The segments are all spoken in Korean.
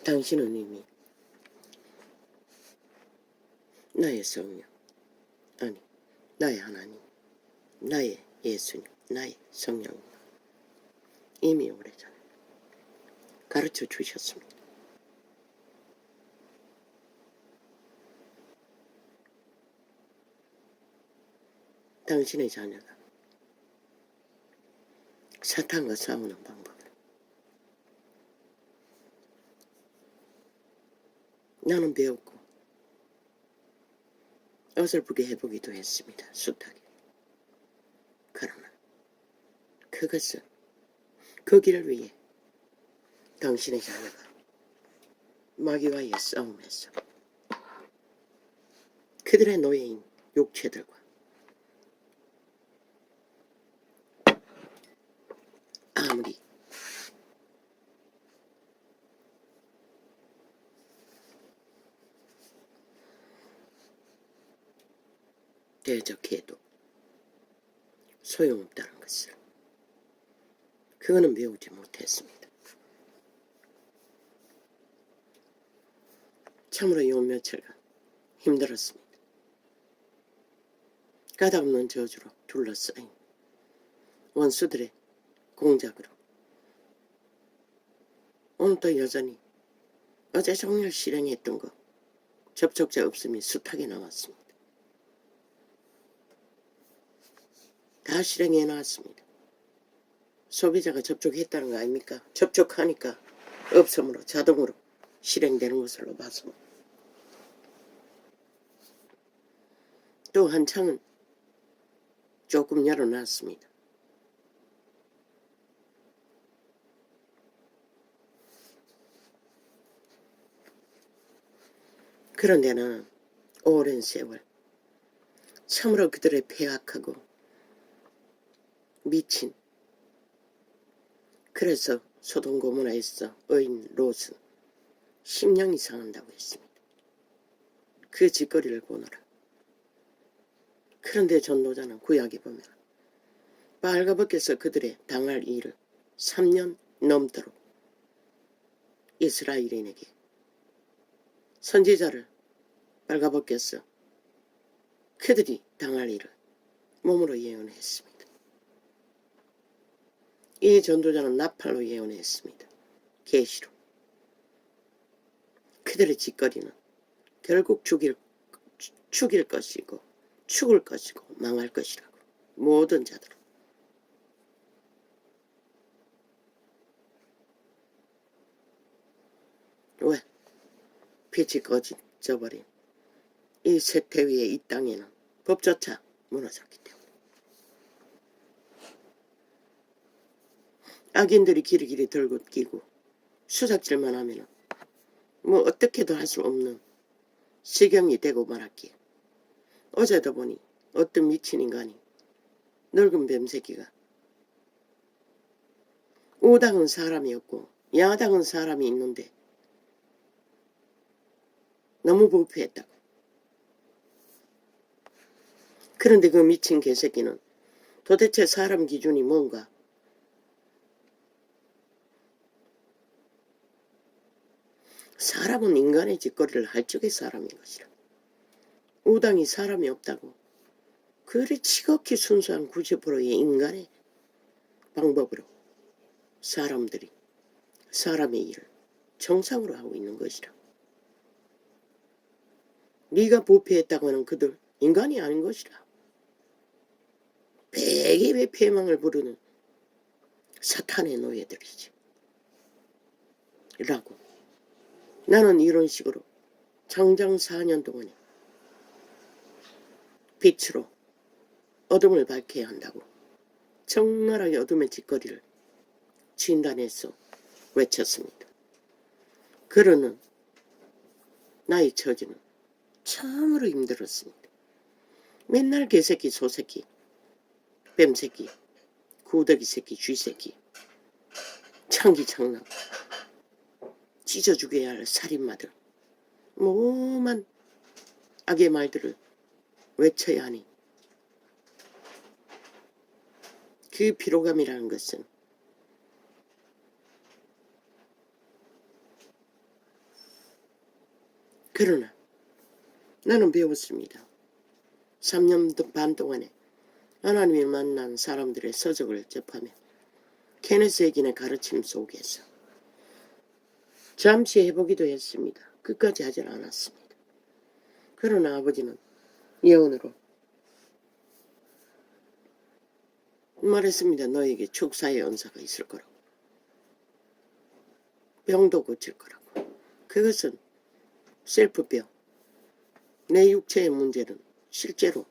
당신은 이미 나의 성령, 아니 나의 하나님, 나의 예수님, 나의 성령 이미 오래전에 가르쳐 주셨습니다. 당신의 자녀가 사탄과 싸우는 방법을 나는 배웠고 어설프게 해보기도 했습니다. 숱하게. 그러나 그것은 그 길을 위해 당신의 자녀가 마귀와의 싸움에서 그들의 노예인 육체들과 아무리 대적해도 소용없다는 것을 그거는 배우지 못했습니다. 참으로 요 며칠간 힘들었습니다. 까닭없는 저주로 둘러싸인 원수들의 공작으로 오늘도 여전히 어제 종일 실행했던 거 접촉자 없음이 숱하게 나왔습니다. 다 실행해 놨습니다. 소비자가 접촉했다는 거 아닙니까? 접촉하니까 없음으로 자동으로 실행되는 것으로 봐서 또 한 창은 조금 열어놨습니다. 그런데는 오랜 세월 참으로 그들의 폐악하고 미친, 그래서 소돔 고모라에서 의인 롯은 심령이 상한다고 했습니다. 그 짓거리를 보느라. 그런데 전도자는 구약에 보면 빨가벗겨서 그들의 당할 일을 3년 넘도록 이스라엘인에게 선지자를 빨가벗겨서 그들이 당할 일을 몸으로 예언했습니다. 이 전도자는 나팔로 예언했습니다. 계시로. 그들의 짓거리는 결국 죽일 것이고 죽을 것이고 망할 것이라고. 모든 자들은. 왜? 빛이 꺼져버린 이 세태 위에 이 땅에는 법조차 무너졌기 때문에. 악인들이 길이길이 들고 끼고 수작질만 하면은 뭐 어떻게도 할 수 없는 시경이 되고 말았기에 어제도 보니 어떤 미친 인간이 늙은 뱀새끼가 우당은 사람이 없고 야당은 사람이 있는데 너무 부패했다고. 그런데 그 미친 개새끼는 도대체 사람 기준이 뭔가? 사람은 인간의 짓거리를 할 적의 사람인 것이라. 우당이 사람이 없다고. 그리 지극히 순수한 90%의 인간의 방법으로 사람들이 사람의 일을 정상으로 하고 있는 것이라. 네가 부패했다고 하는 그들 인간이 아닌 것이라. 백입의 폐망을 부르는 사탄의 노예들이지. 라고. 나는 이런 식으로 장장 4년 동안에 빛으로 어둠을 밝혀야 한다고 적나라하게 어둠의 짓거리를 진단해서 외쳤습니다. 그러는 나의 처지는 참으로 힘들었습니다. 맨날 개새끼, 소새끼, 뱀새끼, 구더기 새끼, 쥐새끼, 창기창남, 찢어 죽여야 할 살인마들, 뭐만 악의 말들을 외쳐야 하니 그 피로감이라는 것은 그러나 나는 배웠습니다. 3년 반 동안에 하나님이 만난 사람들의 서적을 접하며 케네스 해긴의 가르침 속에서 잠시 해보기도 했습니다. 끝까지 하질 않았습니다. 그러나 아버지는 예언으로 말했습니다. 너에게 축사의 은사가 있을 거라고. 병도 고칠 거라고. 그것은 셀프병. 내 육체의 문제는 실제로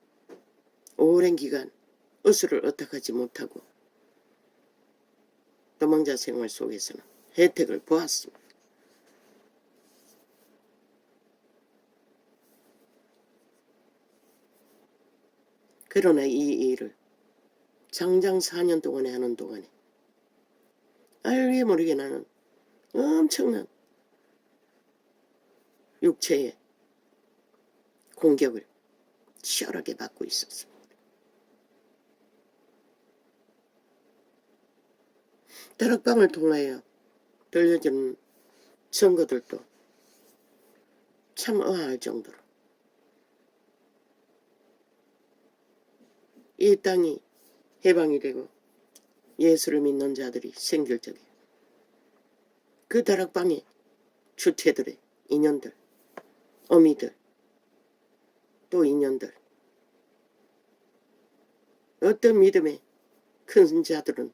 오랜 기간 의술을 어떡하지 못하고 도망자 생활 속에서는 혜택을 보았습니다. 그러나 이 일을 장장 4년 동안에 하는 동안에 알게 모르게 나는 엄청난 육체의 공격을 치열하게 받고 있었습니다. 다락방을 통하여 들려주는 선거들도 참 의아할 정도로 이 땅이 해방이 되고 예수를 믿는 자들이 생길 적에 그 다락방의 주체들의 인연들, 어미들, 또 인연들, 어떤 믿음의 큰 자들은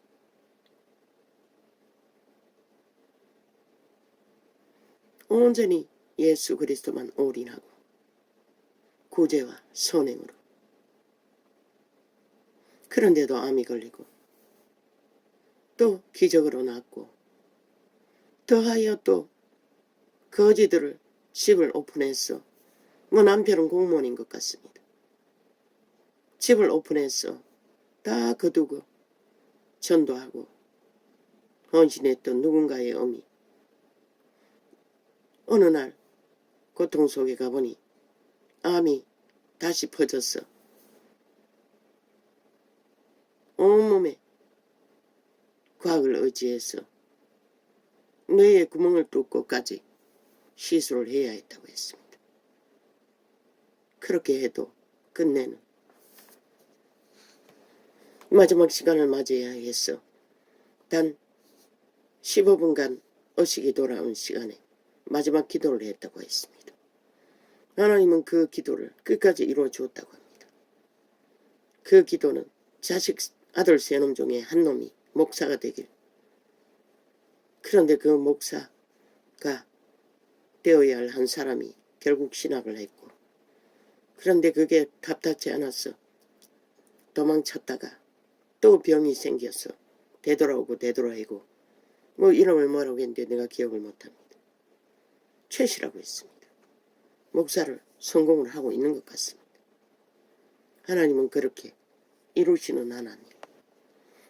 온전히 예수 그리스도만 올인하고 구제와 선행으로, 그런데도 암이 걸리고 또 기적으로 낫고 더하여 또 거지들을 집을 오픈했어. 뭐 남편은 공무원인 것 같습니다. 집을 오픈했어. 다 거두고 전도하고 헌신했던 누군가의 어미. 어느 날 고통 속에 가보니 암이 다시 퍼졌어. 온몸에 과학을 의지해서 뇌에 구멍을 뚫고까지 시술을 해야 했다고 했습니다. 그렇게 해도 끝내는 마지막 시간을 맞이해야 했어. 단 15분간 의식이 돌아온 시간에 마지막 기도를 했다고 했습니다. 하나님은 그 기도를 끝까지 이루어 주었다고 합니다. 그 기도는 자식 아들 세 놈 중에 한 놈이 목사가 되길. 그런데 그 목사가 되어야 할 한 사람이 결국 신학을 했고, 그런데 그게 답답지 않았어. 도망쳤다가 또 병이 생겼어. 되돌아오고 되돌아오고 뭐 이름을 뭐라고 했는데 내가 기억을 못합니다. 최씨라고 했습니다. 목사를 성공을 하고 있는 것 같습니다. 하나님은 그렇게 이루시는 하나님.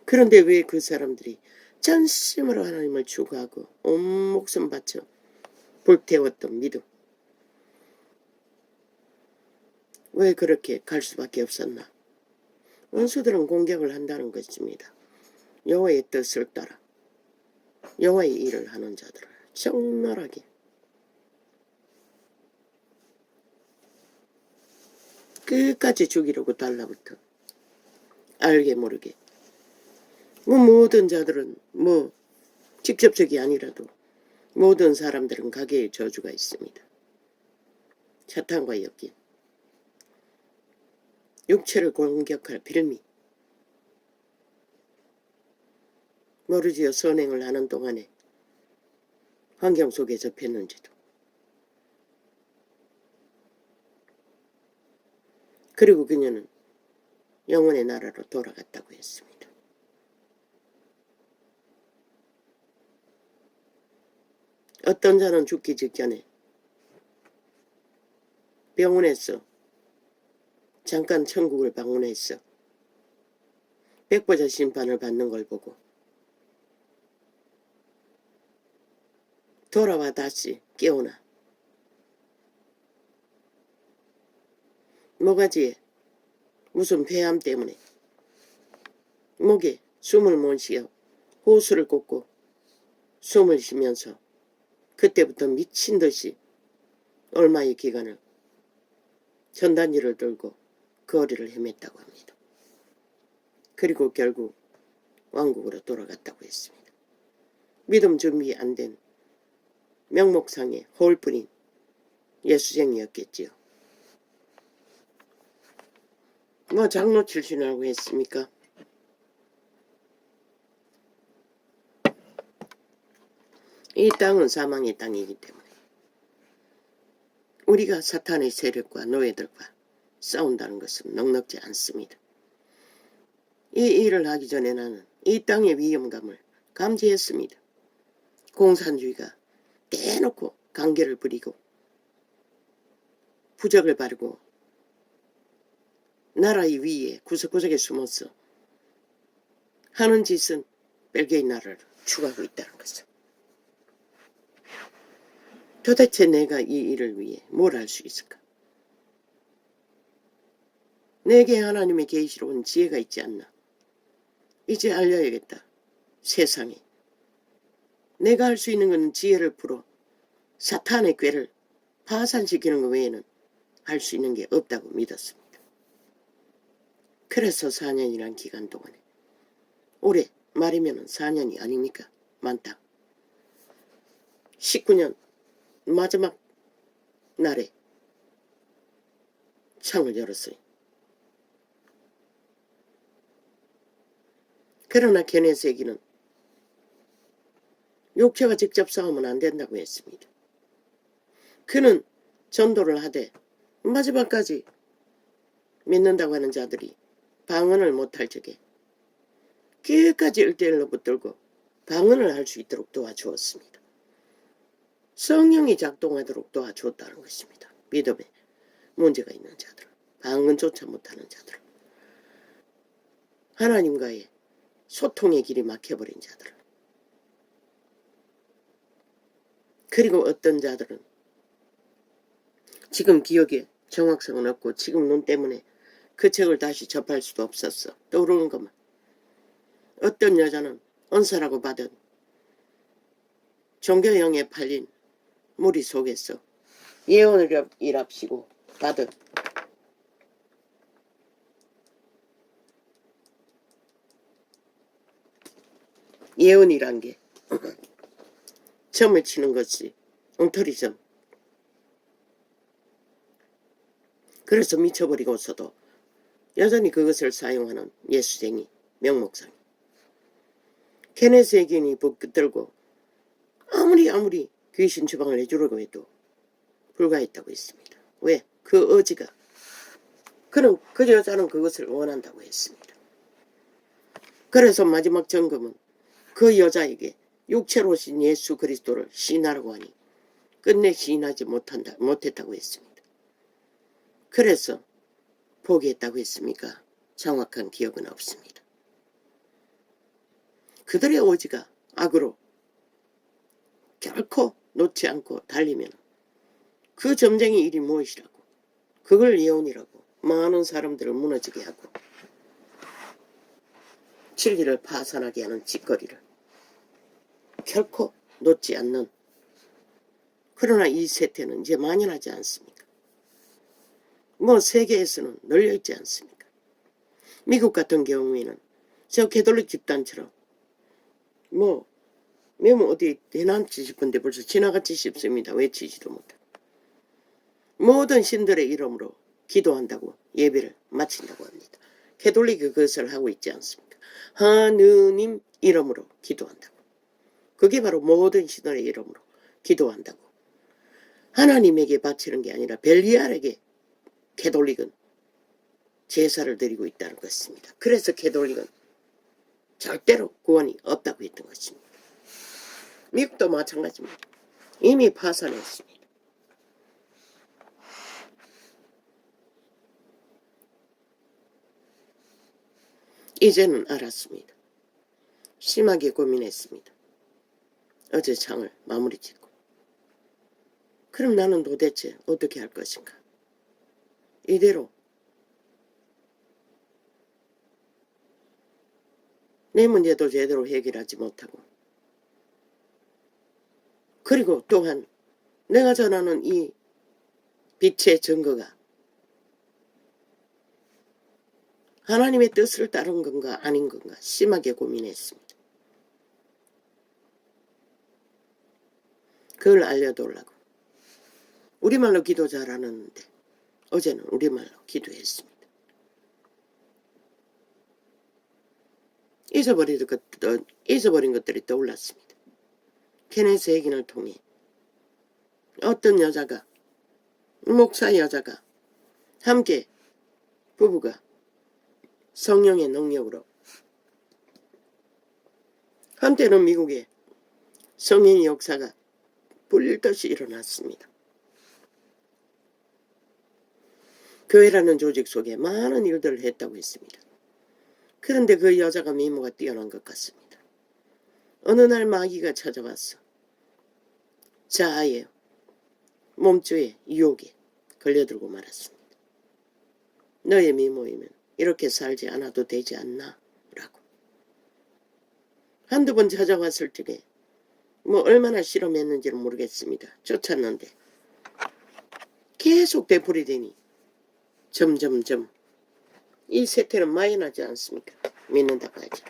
그런데 왜 그 사람들이 전심으로 하나님을 추구하고 온 목숨 바쳐 불태웠던 믿음, 왜 그렇게 갈 수밖에 없었나? 원수들은 공격을 한다는 것입니다. 여호와의 뜻을 따라 여호와의 일을 하는 자들을 적나라하게 끝까지 죽이려고 달라붙어 알게 모르게 모든 자들은 직접적이 아니라도 모든 사람들은 가게의 저주가 있습니다. 사탄과 엮인 육체를 공격할 빌미, 모르지요. 선행을 하는 동안에 환경 속에 접했는지도. 그리고 그녀는 영혼의 나라로 돌아갔다고 했습니다. 어떤 자는 죽기 직전에 병원에서 잠깐 천국을 방문했어. 백보자 심판을 받는 걸 보고 돌아와 다시 깨어나 모가지에 무슨 폐암 때문에 목에 숨을 못 쉬어 호수를 꽂고 숨을 쉬면서 그때부터 미친 듯이 얼마의 기간을 전단지를 들고 거리를 헤맸다고 합니다. 그리고 결국 왕국으로 돌아갔다고 했습니다. 믿음 준비 안 된 명목상의 홀뿐인 예수쟁이였겠지요. 뭐 장로 출신이라고 했습니까? 이 땅은 사망의 땅이기 때문에 우리가 사탄의 세력과 노예들과 싸운다는 것은 넉넉지 않습니다. 이 일을 하기 전에 나는 이 땅의 위험감을 감지했습니다. 공산주의가 대놓고 관계를 부리고 부적을 바르고 나라의 위에 구석구석에 숨어서 하는 짓은 벨기에 나라를 추구하고 있다는 것을. 도대체 내가 이 일을 위해 뭘 할 수 있을까? 내게 하나님의 계시로운 지혜가 있지 않나? 이제 알려야겠다. 세상에. 내가 할 수 있는 것은 지혜를 풀어 사탄의 꾀를 파산시키는 것 외에는 할 수 있는 게 없다고 믿었습니다. 그래서 4년이란 기간 동안에, 올해 말이면 4년이 아닙니까? 만땅 19년 마지막 날에 창을 열었어요. 그러나 게네세기는 육체가 직접 싸우면 안 된다고 했습니다. 그는 전도를 하되 마지막까지 믿는다고 하는 자들이 방언을 못할 적에 끝까지 1대1로 붙들고 방언을 할 수 있도록 도와주었습니다. 성령이 작동하도록 도와주었다는 것입니다. 믿음에 문제가 있는 자들, 방언조차 못하는 자들, 하나님과의 소통의 길이 막혀버린 자들, 그리고 어떤 자들은 지금 기억에 정확성은 없고 지금 눈 때문에 그 책을 다시 접할 수도 없었어. 떠오르는 것만. 어떤 여자는 은사라고 받은 종교형에 팔린 무리 속에서 예언이랍시고 받은 예언이란 게 점을 치는 것이 엉터리점. 그래서 미쳐버리고서도 여전히 그것을 사용하는 예수쟁이 명목상. 케네세기인이 붙들고 아무리 귀신 처방을 해주려고 해도 불가했다고 했습니다. 왜? 그 의지가. 그 여자는 그것을 원한다고 했습니다. 그래서 마지막 점검은 그 여자에게 육체로 오신 예수 그리스도를 시인하라고 하니 끝내 시인하지 못했다고 했습니다. 그래서 포기했다고 했습니까? 정확한 기억은 없습니다. 그들의 의지가 악으로 결코 놓지 않고 달리면 그 점쟁이 일이 무엇이라고, 그걸 예언이라고 많은 사람들을 무너지게 하고 진리를 파산하게 하는 짓거리를 결코 놓지 않는. 그러나 이 세태는 이제 만연하지 않습니까? 뭐 세계에서는 널려있지 않습니까? 미국 같은 경우에는 저 개톨릭 집단처럼 뭐 어디 대난치 싶은데 벌써 지나갔지 싶습니다. 외치지도 못하고 모든 신들의 이름으로 기도한다고 예배를 마친다고 합니다. 개톨릭이 그것을 하고 있지 않습니까? 하느님 이름으로 기도한다고. 그게 바로 모든 신들의 이름으로 기도한다고. 하나님에게 바치는 게 아니라 벨리알에게 개톨릭은 제사를 드리고 있다는 것입니다. 그래서 개톨릭은 절대로 구원이 없다고 했던 것입니다. 미국도 마찬가지입니다. 이미 파산했습니다. 이제는 알았습니다. 심하게 고민했습니다. 어제 장을 마무리 짓고. 그럼 나는 도대체 어떻게 할 것인가? 이대로 내 문제도 제대로 해결하지 못하고, 그리고 또한 내가 전하는 이 빛의 증거가 하나님의 뜻을 따른 건가 아닌 건가 심하게 고민했습니다. 그걸 알려달라고. 우리말로 기도 잘하는데 어제는 우리말로 기도했습니다. 잊어버린 것들이 떠올랐습니다. 케네스 얘기를 통해 어떤 여자가, 목사 여자가 함께 부부가 성령의 능력으로 한때는 미국에 성령의 역사가 불릴듯이 일어났습니다. 교회라는 조직 속에 많은 일들을 했다고 했습니다. 그런데 그 여자가 미모가 뛰어난 것 같습니다. 어느 날 마귀가 찾아왔어. 자아의 몸주의 유혹에 걸려들고 말았습니다. 너의 미모이면 이렇게 살지 않아도 되지 않나? 라고. 한두 번 찾아왔을 적에 얼마나 실험했는지는 모르겠습니다. 쫓았는데 계속 되풀이되니 점점점 이 세태는 마이너지 않습니까? 믿는다고 하지.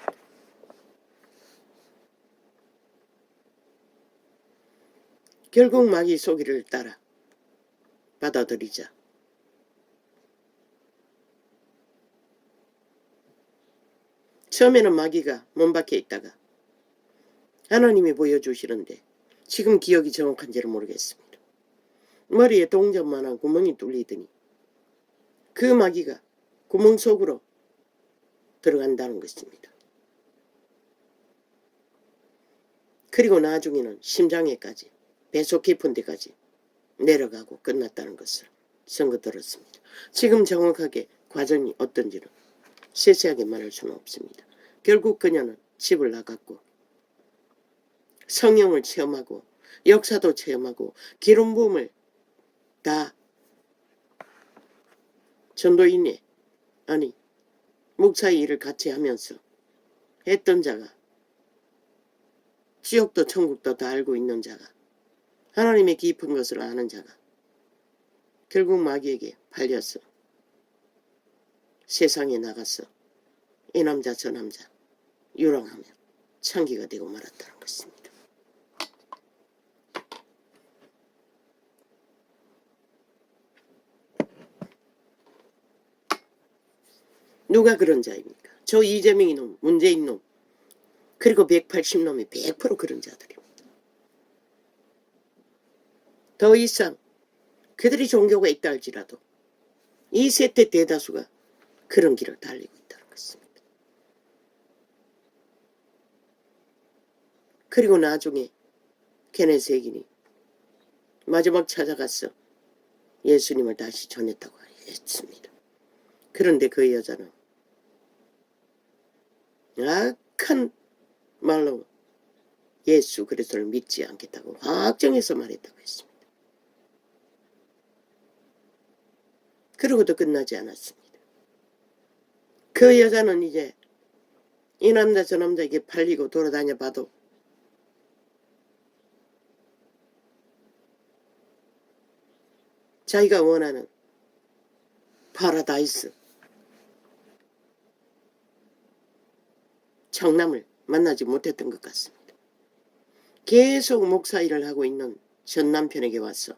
결국 마귀 소리를 따라 받아들이자 처음에는 마귀가 몸 밖에 있다가 하나님이 보여주시는데 지금 기억이 정확한지는 모르겠습니다. 머리에 동전만한 구멍이 뚫리더니 그 마귀가 구멍 속으로 들어간다는 것입니다. 그리고 나중에는 심장에까지 배속 깊은 데까지 내려가고 끝났다는 것을 선거 들었습니다. 지금 정확하게 과정이 어떤지는 세세하게 말할 수는 없습니다. 결국 그녀는 집을 나갔고 성령을 체험하고 역사도 체험하고 기름 부음을 다 전도인의 아니 목사의 일을 같이 하면서 했던 자가 지옥도 천국도 다 알고 있는 자가 하나님의 깊은 것을 아는 자가 결국 마귀에게 팔려서 세상에 나가서 이 남자 저 남자 유랑하며 창기가 되고 말았다는 것입니다. 누가 그런 자입니까? 저 이재명이 놈, 문재인 놈, 그리고 180놈이 100% 그런 자들입니다. 더 이상 그들이 종교가 있다 할지라도 이 세대 대다수가 그런 길을 달리고 있다는 것입니다. 그리고 나중에 케네스 에긴이 마지막 찾아가서 예수님을 다시 전했다고 했습니다. 그런데 그 여자는 악한 말로 예수 그리스도를 믿지 않겠다고 확정해서 말했다고 했습니다. 그러고도 끝나지 않았습니다. 그 여자는 이제 이 남자 저 남자에게 팔리고 돌아다녀 봐도 자기가 원하는 파라다이스 청남을 만나지 못했던 것 같습니다. 계속 목사 일을 하고 있는 전 남편에게 와서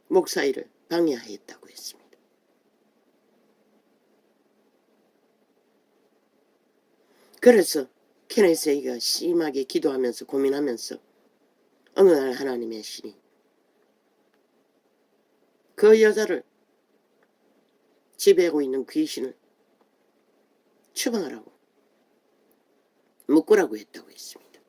목사 일을 방해했다고 했습니다. 그래서 케네스 에이가 심하게 기도하면서 고민하면서 어느 날 하나님의 신이 그 여자를 지배하고 있는 귀신을 추방하라고 묶으라고 했다고 했습니다.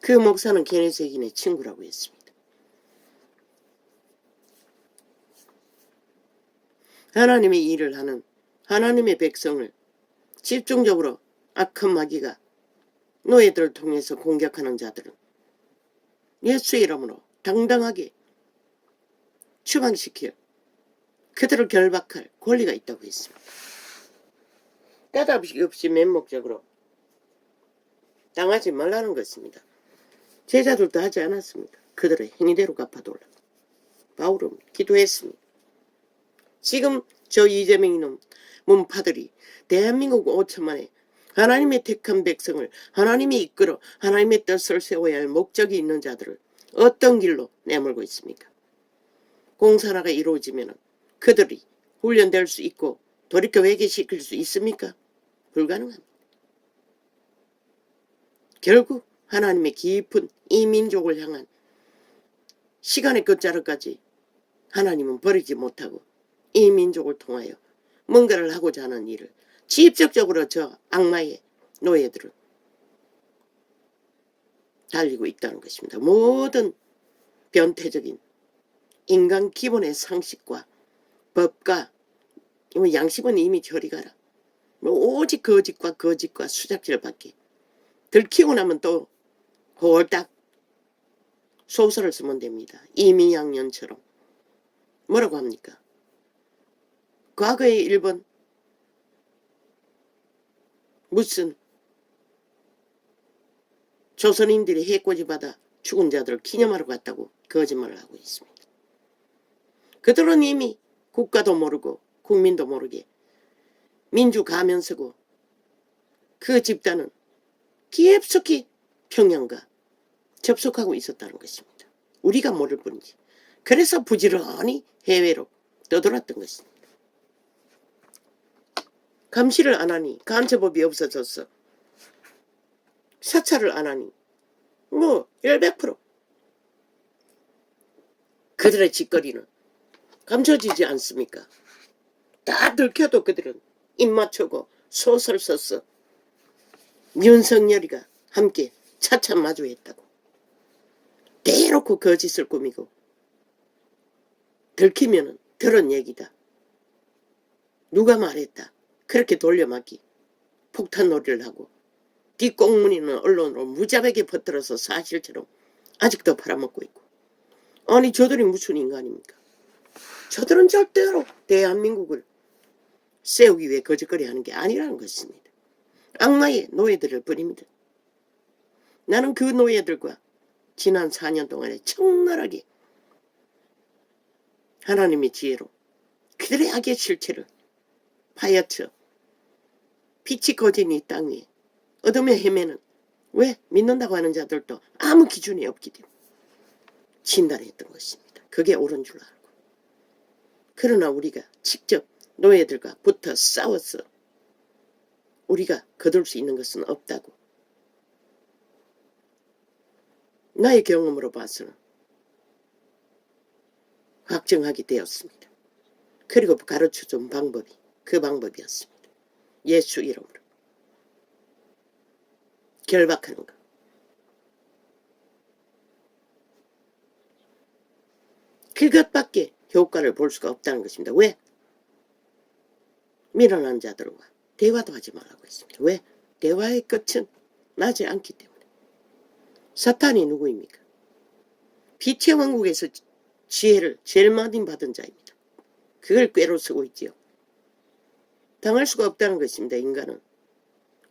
그 목사는 케네스 에긴의 친구라고 했습니다. 하나님의 일을 하는 하나님의 백성을 집중적으로 악한 마귀가 노예들을 통해서 공격하는 자들은 예수의 이름으로 당당하게 추방시킬 그들을 결박할 권리가 있다고 했습니다. 까닭 없이 맹목적으로 당하지 말라는 것입니다. 제자들도 하지 않았습니까? 그들의 행위대로 갚아달라. 바울은 기도했습니다. 지금 저 이재명 이놈 문파들이 대한민국 5천만에 하나님의 택한 백성을 하나님이 이끌어 하나님의 뜻을 세워야 할 목적이 있는 자들을 어떤 길로 내몰고 있습니까? 공산화가 이루어지면 그들이 훈련될 수 있고 돌이켜 회개시킬 수 있습니까? 불가능합니다. 결국 하나님의 깊은 이 민족을 향한 시간의 끝자락까지 하나님은 버리지 못하고 이 민족을 통하여 뭔가를 하고자 하는 일을 직접적으로 저 악마의 노예들은 달리고 있다는 것입니다. 모든 변태적인 인간 기본의 상식과 법과 양심은 이미 저리 가라. 오직 거짓과 수작질밖에. 들키고 나면 또 홀딱 소설을 쓰면 됩니다. 이미양년처럼. 뭐라고 합니까? 과거의 일본 무슨 조선인들이 해코지 받아 죽은 자들을 기념하러 갔다고 거짓말을 하고 있습니다. 그들은 이미 국가도 모르고 국민도 모르게 민주 가면서고 그 집단은 깊숙이 평양과 접속하고 있었다는 것입니다. 우리가 모를 뿐이지. 그래서 부지런히 해외로 떠돌았던 것입니다. 감시를 안 하니 간첩법이 없어졌어. 사찰을 안 하니 뭐 100% 그들의 짓거리는 감춰지지 않습니까? 다 들켜도 그들은 입 맞추고 소설 썼어. 윤석열이가 함께 차차 마주했다고. 대놓고 거짓을 꾸미고 들키면은 들은 얘기다. 누가 말했다. 그렇게 돌려막기 폭탄놀이를 하고 뒷공문이는 언론으로 무자백에 퍼뜨려서 사실처럼 아직도 팔아먹고 있고. 아니 저들이 무슨 인간입니까? 저들은 절대로 대한민국을 세우기 위해 거짓거리 하는 게 아니라는 것입니다. 악마의 노예들을 버립니다. 나는 그 노예들과 지난 4년 동안에 청나라하게 하나님의 지혜로 그들의 악의 실체를 파헤쳐 빛이 거진 이 땅 위에 어둠에 헤매는 왜 믿는다고 하는 자들도 아무 기준이 없기 때문에 진단했던 것입니다. 그게 옳은 줄 알고. 그러나 우리가 직접 노예들과 붙어 싸워서 우리가 거둘 수 있는 것은 없다고 나의 경험으로 봐서는 확정하게 되었습니다. 그리고 가르쳐준 방법이 그 방법이었습니다. 예수 이름으로 결박하는 것. 그것밖에 효과를 볼 수가 없다는 것입니다. 왜? 밀어난 자들과 대화도 하지 말라고 했습니다. 왜? 대화의 끝은 나지 않기 때문에. 사탄이 누구입니까? 빛의 왕국에서 지혜를 제일 많이 받은 자입니다. 그걸 꾀로 쓰고 있지요. 당할 수가 없다는 것입니다. 인간은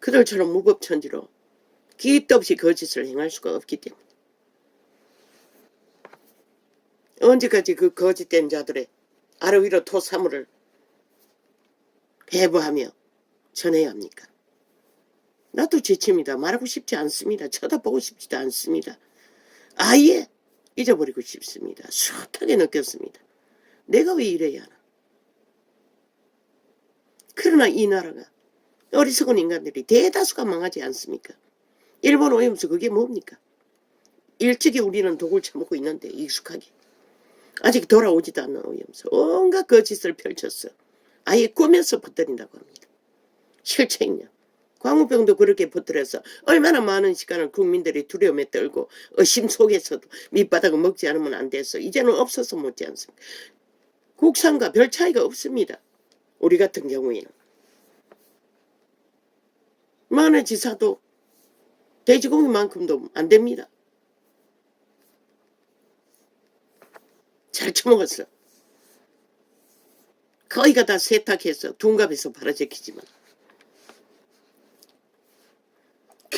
그들처럼 무법천지로 기도 없이 거짓을 행할 수가 없기 때문에. 언제까지 그 거짓된 자들의 아래 위로 토사물을 해부하며 전해야 합니까? 나도 지칩니다. 말하고 싶지 않습니다. 쳐다보고 싶지도 않습니다. 아예 잊어버리고 싶습니다. 숱하게 느꼈습니다. 내가 왜 이래야 하나? 그러나 이 나라가 어리석은 인간들이 대다수가 망하지 않습니까? 일본 오염수 그게 뭡니까? 일찍이 우리는 독을 처먹고 있는데 익숙하게. 아직 돌아오지도 않는 오염수. 온갖 거짓을 펼쳤어. 아예 꾸며서 퍼뜨린다고 합니다. 실체있냐? 광우병도 그렇게 퍼뜨려서 얼마나 많은 시간을 국민들이 두려움에 떨고 의심 속에서도 밑바닥을 먹지 않으면 안 돼서 이제는 없어서 못지 않습니다. 국산과 별 차이가 없습니다. 우리 같은 경우에는. 마늘지사도 돼지고기만큼도 안 됩니다. 잘 처먹었어. 거의가 다 세탁해서 둔갑에서 팔아제키지만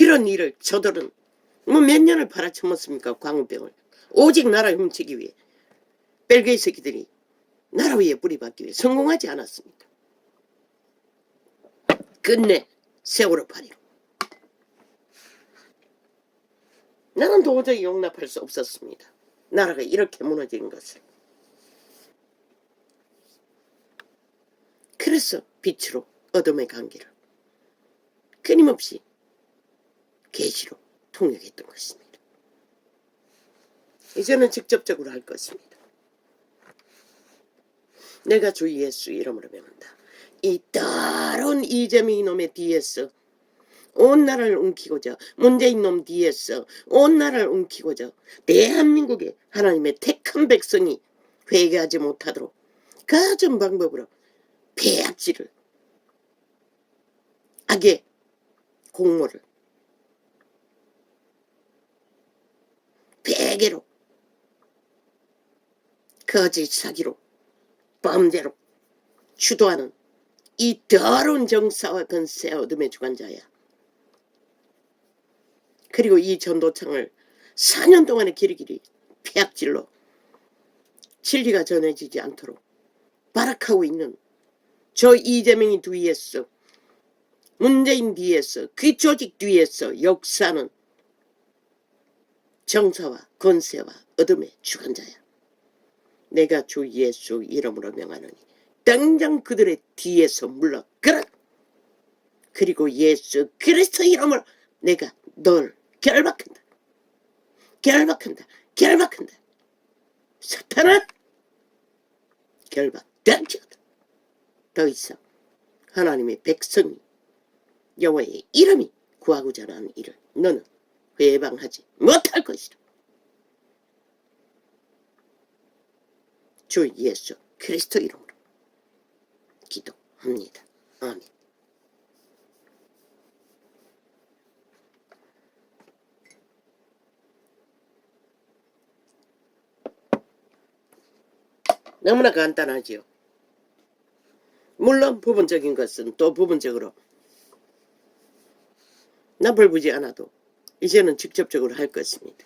그런 일을 저들은 뭐 몇 년을 팔아쳐먹습니까? 광우병을. 오직 나라 훔치기 위해. 벨기에 새끼들이 나라 위에 뿌리 박기 위해 성공하지 않았습니까? 끝내 세월호 파리로. 나는 도저히 용납할 수 없었습니다. 나라가 이렇게 무너지는 것을. 그래서 빛으로 어둠의 관계를 끊임없이 계시로 통역했던 것입니다. 이제는 직접적으로 할 것입니다. 내가 주 예수 이름으로 명한다. 이 더러운 이재명 이놈의 뒤에서 온 나라를 움키고자, 문재인 놈 뒤에서 온 나라를 움키고자 대한민국의 하나님의 택한 백성이 회개하지 못하도록 가진 방법으로 폐악질을, 악의 공모를 베개로, 거짓 사기로, 범죄로 주도하는 이 더러운 정사와 건세 어둠의 주관자야. 그리고 이 전도창을 4년 동안의 길이길이 폐악질로 진리가 전해지지 않도록 발악하고 있는 저 이재명이 뒤에서, 문재인 뒤에서, 그 조직 뒤에서 역사는 정사와 건세와 어둠의 주관자야. 내가 주 예수 이름으로 명하노니 당장 그들의 뒤에서 물러가라. 그리고 예수 그리스도 이름으로 내가 널 결박한다. 결박한다. 결박한다. 사탄아, 결박되었다. 더 이상 하나님의 백성이 여호와의 이름이 구하고자 하는 일을 너는 회방하지 못할 것이다. 주 예수 그리스도 이름으로 기도합니다. 아멘. 너무나 간단하지요. 물론 부분적인 것은 또 부분적으로 나불부지 않아도 이제는 직접적으로 할 것입니다.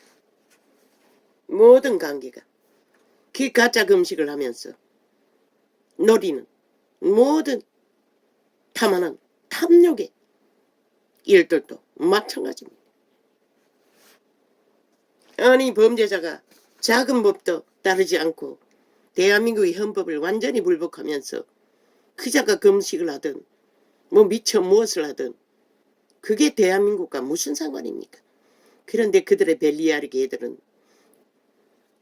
모든 관계가 그 가짜 금식을 하면서 노리는 모든 탐하는 탐욕의 일들도 마찬가지입니다. 아니 범죄자가 작은 법도 따르지 않고 대한민국의 헌법을 완전히 불복하면서 그 자가 금식을 하든 뭐 미처 무엇을 하든 그게 대한민국과 무슨 상관입니까? 그런데 그들의 벨리아르 개들은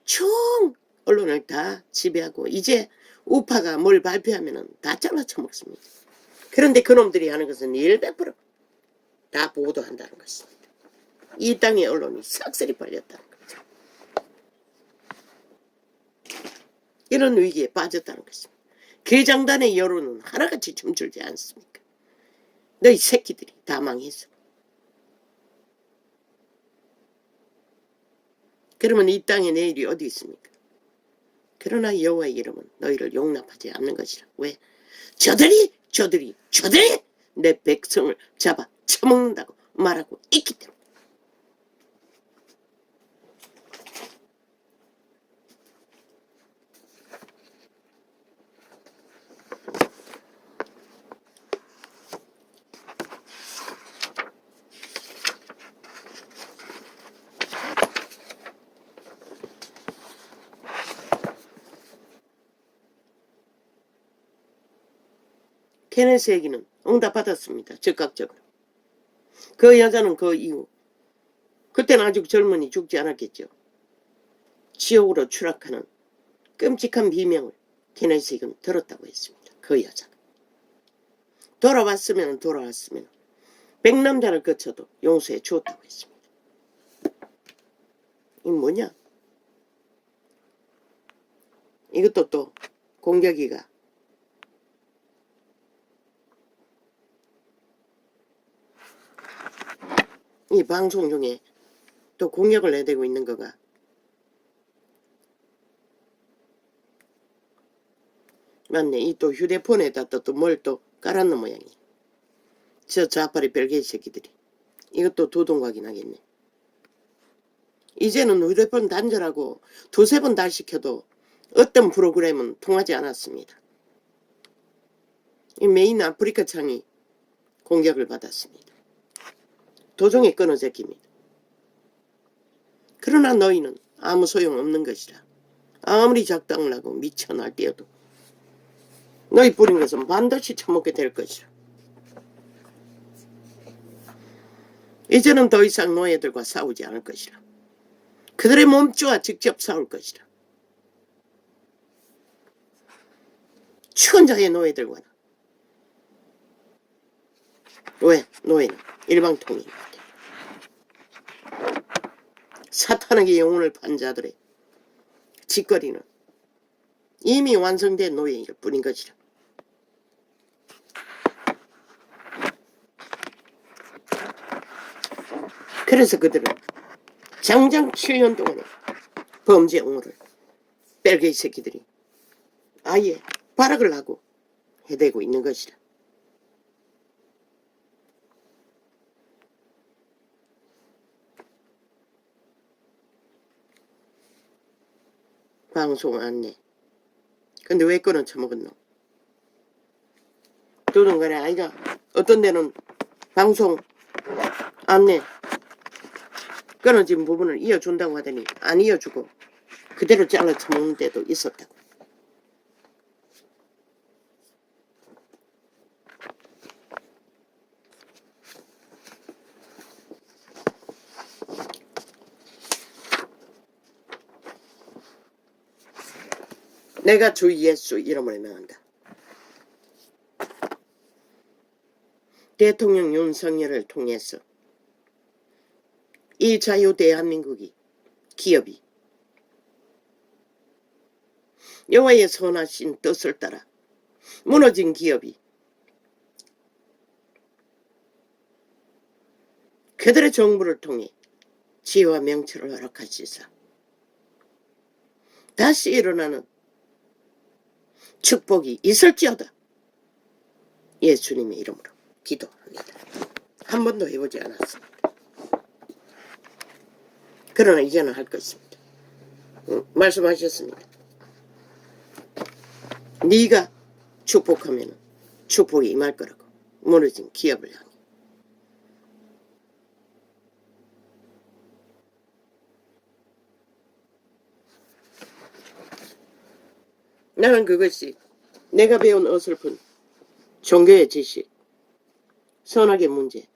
총 언론을 다 지배하고 이제 우파가 뭘 발표하면 다 잘라쳐먹습니다. 그런데 그놈들이 하는 것은 100%다 보도한다는 것입니다. 이 땅의 언론이 싹쓸이 빨렸다는 거죠. 이런 위기에 빠졌다는 것입니다. 그 장단의 여론은 하나같이 춤추지 않습니까? 너희 새끼들이 다 망했어. 그러면 이 땅에 내일이 어디 있습니까? 그러나 여호와의 이름은 너희를 용납하지 않는 것이라. 왜? 저들이 내 백성을 잡아 처먹는다고 말하고 있기 때문에. 케네스 얘기는 응답받았습니다. 즉각적으로. 그 여자는 그 이후 그때는 아직 젊은이 죽지 않았겠죠. 지옥으로 추락하는 끔찍한 비명을 케네스 얘기는 들었다고 했습니다. 그 여자가. 돌아왔으면 백남자를 거쳐도 용서해 주었다고 했습니다. 이 뭐냐? 이것도 또 공격이가 이 방송 중에 또 공격을 내대고 있는 거가 맞네. 이 또 휴대폰에다 또 뭘 또 깔았는 모양이야. 저 좌파리 벨기에 새끼들이 이것도 도동각이 나겠네. 이제는 휴대폰 단절하고 두세 번 다 시켜도 어떤 프로그램은 통하지 않았습니다. 이 메인 아프리카 창이 공격을 받았습니다. 도중에 끊어져 깁니다. 그러나 너희는 아무 소용없는 것이라. 아무리 작당을 하고 미쳐 날뛰어도 너희 뿌린 것은 반드시 처먹게 될 것이라. 이제는 더 이상 노예들과 싸우지 않을 것이라. 그들의 몸주와 직접 싸울 것이라. 추원자의 노예들과는. 왜? 노예는 일방통행입니다. 사탄에게 영혼을 판 자들의 짓거리는 이미 완성된 노예일 뿐인 것이라. 그래서 그들은 장장 7년 동안의 범죄 옹호를 벨게이 새끼들이 아예 발악을 하고 해대고 있는 것이라. 방송 안내. 근데 왜 끊어 처먹었노? 도둑간에 아이가 어떤 데는 방송 안내 끊어진 부분을 이어준다고 하더니 안 이어주고 그대로 잘라 처먹는 데도 있었다고. 내가 주 예수 이름을 명한다. 대통령 윤석열을 통해서 이 자유 대한민국이 기업이 여호와의 선하신 뜻을 따라 무너진 기업이 그들의 정부를 통해 지혜와 명철을 허락하시사 다시 일어나는 축복이 있을지어다. 예수님의 이름으로 기도합니다. 한 번도 해보지 않았습니다. 그러나 이제는 할 것입니다. 말씀하셨습니다. 네가 축복하면 축복이 임할 거라고. 무너진 기업을 향해. 나는 그것이 내가 배운 어설픈 종교의 지식, 선악의 문제,